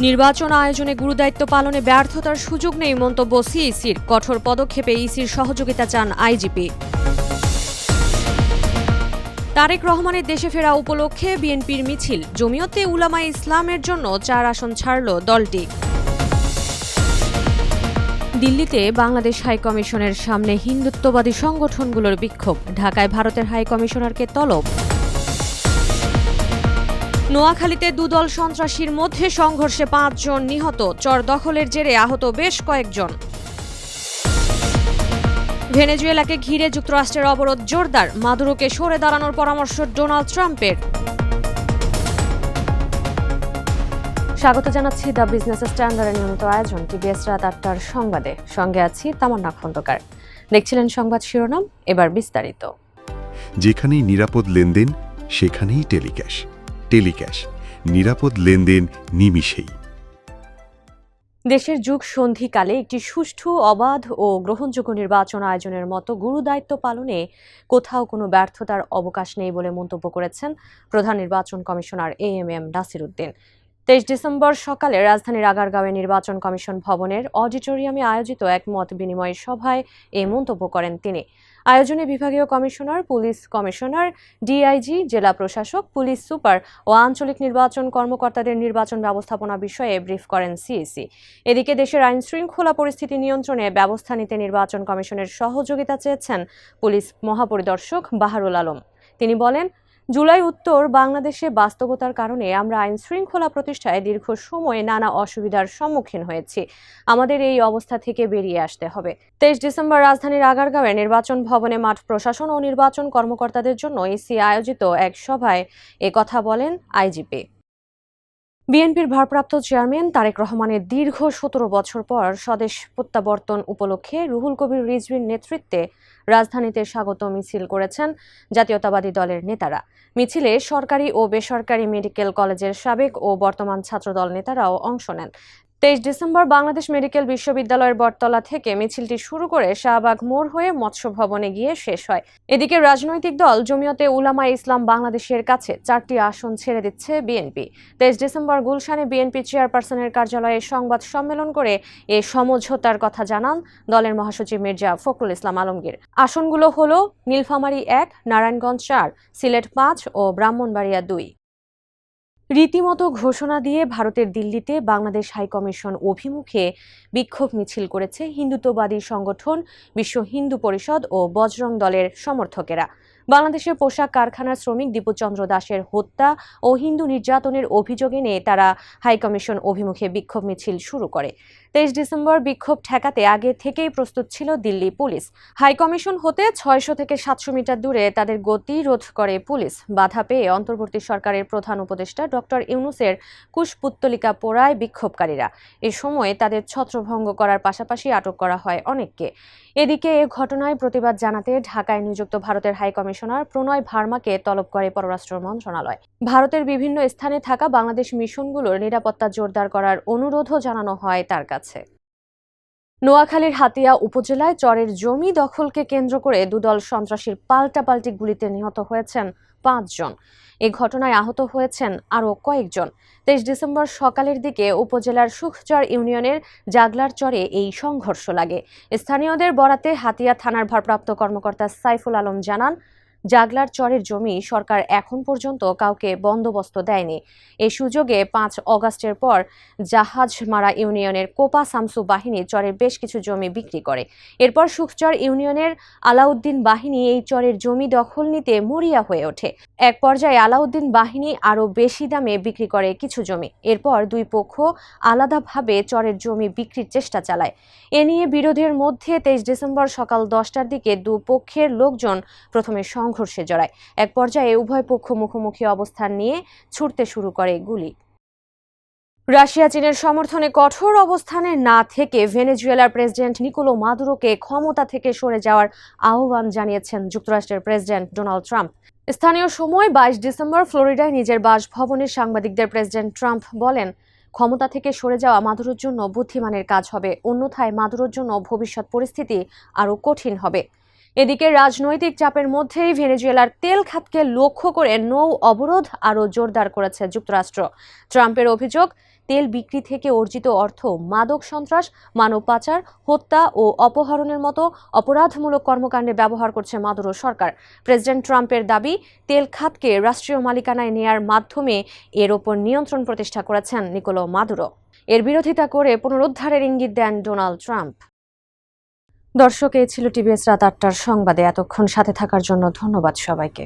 নির্বাচন আয়োজনে গুরুদায়িত্ব পালনে ব্যর্থতার সুযোগ নেই মন্তব্য সিইসির। কঠোর পদক্ষেপে ইসির সহযোগিতা চান আইজিপি। তারেক রহমানের দেশে ফেরা উপলক্ষে বিএনপির মিছিল। জমিয়তে উলামায়ে ইসলামের জন্য 4 আসন ছাড়ল দলটি। দিল্লিতে বাংলাদেশ হাইকমিশনের সামনে হিন্দুত্ববাদী সংগঠনগুলোর বিক্ষোভ। ঢাকায় ভারতের হাইকমিশনারকে তলব। নোয়াখালীতে দুদল সন্ত্রাসীর মধ্যে সংঘর্ষে 5 জন নিহত। চর দখলের জেরে আহত বেশ কয়েকজন। ভেনেজুয়েলাকে ঘিরে যুক্তরাষ্ট্রের অবরোধ জোরদার। মাদুরোকে সরে দাঁড়ানোর পরামর্শ ডোনাল্ড ট্রাম্পের। স্বাগত জানাচ্ছি দ্য বিজনেস স্ট্যান্ডার্ডের নিয়মিত আয়োজন টিবিএস রাত 8টার সংবাদে। সঙ্গে আছি তামান্না খন্দকার। দেখছিলেন সংবাদ শিরোনাম, এবার বিস্তারিত। যেখানেই নিরাপদ লেনদেন সেখানেই টেলিক্যাশ। টেলিক্যাশ, নিরাপদ লেনদেন নিমিষেই। দেশের যুগ সন্ধিকালে একটি সুষ্ঠু, অবাধ ও গ্রহণযোগ্য নির্বাচন আয়োজনের মতো গুরুদায়িত্ব পালনে কোথাও কোনো ব্যর্থতার অবকাশ নেই বলে মন্তব্য করেছেন প্রধান নির্বাচন commissioner AMM Nasir Uddin. 23 December সকালে রাজধানীর আগারগাঁওয়ে নির্বাচন কমিশন ভবনের অডিটোরিয়ামে আয়োজিত এক মত বিনিময় সভায় এই মন্তব্য করেন তিনি। আয়োজনে বিভাগীয় কমিশনার, পুলিশ কমিশনার, ডিআইজি, জেলা প্রশাসক, পুলিশ সুপার ও আঞ্চলিক নির্বাচন কর্মকর্তাদের নির্বাচন ব্যবস্থাপনা বিষয়ে ব্রিফ করেন সিইসি। এদিকে দেশের আইন শৃঙ্খলা পরিস্থিতি নিয়ন্ত্রণে ব্যবস্থা নিতে নির্বাচন কমিশনের সহযোগিতা চেয়েছেন পুলিশ মহাপরিদর্শক বাহারুল আলম। তিনি বলেন, জুলাই উত্তর বাংলাদেশে বাস্তবতার কারণে আমরা আইন শৃঙ্খলা প্রতিষ্ঠায় দীর্ঘ সময় নানা অসুবিধার সম্মুখীন হয়েছি। আমাদের এই অবস্থা থেকে বেরিয়ে আসতে হবে। 23 ডিসেম্বর রাজধানীর আগারগাঁওয়ে নির্বাচন ভবনে মাঠ প্রশাসন ও নির্বাচন কর্মকর্তাদের জন্য ইসি আয়োজিত এক সভায় কথা বলেন আইজিপি। বিএনপির ভারপ্রাপ্ত চেয়ারম্যান তারেক রহমানের দীর্ঘ 17 বছর পর স্বদেশ প্রত্যাবর্তন উপলক্ষে রুহুল কবির রিজভীর নেতৃত্বে রাজধানীতে স্বাগত মিছিল করেছেন জাতীয়তাবাদী দলের নেতারা। মিছিলে সরকারি ও বেসরকারি মেডিকেল কলেজের সাবেক ও বর্তমান ছাত্রদল নেতারাও অংশ নেন। 23 ডিসেম্বর বাংলাদেশ মেডিকেল বিশ্ববিদ্যালয়ের বটতলা থেকে মিছিলটি শুরু করে শাহবাগ মোড় হয়ে মৎস্য ভবনে গিয়ে শেষ হয়। এদিকে রাজনৈতিক দল জমিয়তে উলামায়ে ইসলাম বাংলাদেশের কাছে 4টি আসন ছেড়ে দিচ্ছে বিএনপি। 23 ডিসেম্বর গুলশানে বিএনপি চেয়ারপারসনের কার্যালয়ে সংবাদ সম্মেলন করে এ সমঝোতার কথা জানান দলের মহাসচিব মির্জা ফখরুল ইসলাম আলমগীর। আসনগুলো হলো নীলফামারী 1, নারায়ণগঞ্জ 4, সিলেট 5 ও ব্রাহ্মণবাড়িয়া 2। রীতিমতো ঘোষণা দিয়ে ভারতের দিল্লিতে বাংলাদেশ হাইকমিশন অভিমুখে বিক্ষোভ মিছিল করেছে হিন্দুত্ববাদী সংগঠন বিশ্ব হিন্দু পরিষদ ও বজরং দলের সমর্থকেরা। বাংলাদেশের পোশাক কারখানার শ্রমিক দীপুচন্দ্র দাসের হত্যা ও হিন্দু নির্যাতনের অভিযোগ এনে তারা হাইকমিশন অভিমুখে বিক্ষোভ মিছিল শুরু করে। 23 ডিসেম্বর বিক্ষোভ ঠেকাতে আগে থেকেই প্রস্তুত ছিল দিল্লি পুলিশ। হাইকমিশন হতে 600 থেকে 700 মিটার দূরে তাদের গতি রোধ করে পুলিশ। বাধা পেয়ে অন্তর্বর্তী সরকারের প্রধান উপদেষ্টা ডক্টর ইউনূসের কুশপুত্তলিকা পোড়ায় বিক্ষোভকারীরা। এ সময় তাদের ছত্রভঙ্গ করার পাশাপাশি আটক করা হয় অনেককে। এদিকে এ ঘটনায় প্রতিবাদ জানাতে ঢাকায় নিযুক্ত ভারতের হাইকমিশনার প্রণয় ভার্মাকে তলব করে পররাষ্ট্র মন্ত্রণালয়। ভারতের বিভিন্ন স্থানে থাকা বাংলাদেশ মিশনগুলোর নিরাপত্তা জোরদার করার অনুরোধও জানানো হয় তার কাছে। নোয়াখালীর হাতিয়া উপজেলায় চরের জমি দখলকে কেন্দ্র করে দুদল সন্ত্রাসীর পাল্টাপাল্টি গুলিতে নিহত হয়েছেন 5 জন। এ ঘটনায় আহত হয়েছেন আরও কয়েকজন। 23 ডিসেম্বর সকালের দিকে উপজেলার সুখচর ইউনিয়নের জাগলার চরে এই সংঘর্ষ লাগে। স্থানীয়দের বরাতে হাতিয়া থানার ভারপ্রাপ্ত কর্মকর্তা সাইফুল আলম জানান, জাগলার চরের জমি সরকার এখন পর্যন্ত কাউকে বন্দোবস্ত দেয়নি। এই সুযোগে 5 অগাস্টের পর জাহাজমারা ইউনিয়নের কোপা সামসু বাহিনী চরের বেশ কিছু জমি বিক্রি করে। এরপর সুখচর ইউনিয়নের আলাউদ্দিন বাহিনী এই চরের জমি দখল নিতে মরিয়া হয়ে ওঠে। এক পর্যায়ে আলাউদ্দিন বাহিনী আরও বেশি দামে বিক্রি করে কিছু জমি। এরপর দুই পক্ষ আলাদাভাবে চরের জমি বিক্রির চেষ্টা চালায়। এ নিয়ে বিরোধের মধ্যে 23 ডিসেম্বর সকাল 10টার দিকে দুপক্ষের লোকজন প্রথমে সংঘর্ষে জড়ায়। এক পর্যায়ে উভয় পক্ষ মুখোমুখি অবস্থান নিয়ে ছুটতে শুরু করে গুলি। রাশিয়া চীনের সমর্থনে কঠোর অবস্থানে না থেকে ভেনেজুয়েলার প্রেসিডেন্ট নিকোলো মাদুরোকে ক্ষমতা থেকে সরে যাওয়ার আহ্বান জানিয়েছেন যুক্তরাষ্ট্রের প্রেসিডেন্ট ডোনাল্ড ট্রাম্প। স্থানীয় সময় 22 ডিসেম্বর ফ্লোরিডায় নিজের বাসভবনে সাংবাদিকদের প্রেসিডেন্ট ট্রাম্প বলেন, ক্ষমতা থেকে সরে যাওয়া মাদুরোর জন্য বুদ্ধিমানের কাজ হবে, অন্যথায় মাদুরোর জন্য ভবিষ্যৎ পরিস্থিতি আরও কঠিন হবে। এদিকে রাজনৈতিক চাপের মধ্যেই ভেনেজুয়েলার তেল খাতকে লক্ষ্য করে নৌ অবরোধ আরও জোরদার করেছে যুক্তরাষ্ট্র। ট্রাম্পের অভিযোগ, তেল বিক্রি থেকে অর্জিত অর্থ মাদক সন্ত্রাস, মানব পাচার, হত্যা ও অপহরণের মতো অপরাধমূলক কর্মকাণ্ডে ব্যবহার করছে মাদুরো সরকার। প্রেসিডেন্ট ট্রাম্পের দাবি, তেল খাতকে রাষ্ট্রীয় মালিকানায় নেয়ার মাধ্যমে এর ওপর নিয়ন্ত্রণ প্রতিষ্ঠা করেছেন নিকোলো মাদুরো। এর বিরোধিতা করে পুনরুদ্ধারের ইঙ্গিত দেন ডোনাল্ড ট্রাম্প। দর্শক, এই ছিল টিভিএস রাত ৮টার সংবাদে। এতক্ষণ সাথে থাকার জন্য ধন্যবাদ সবাইকে।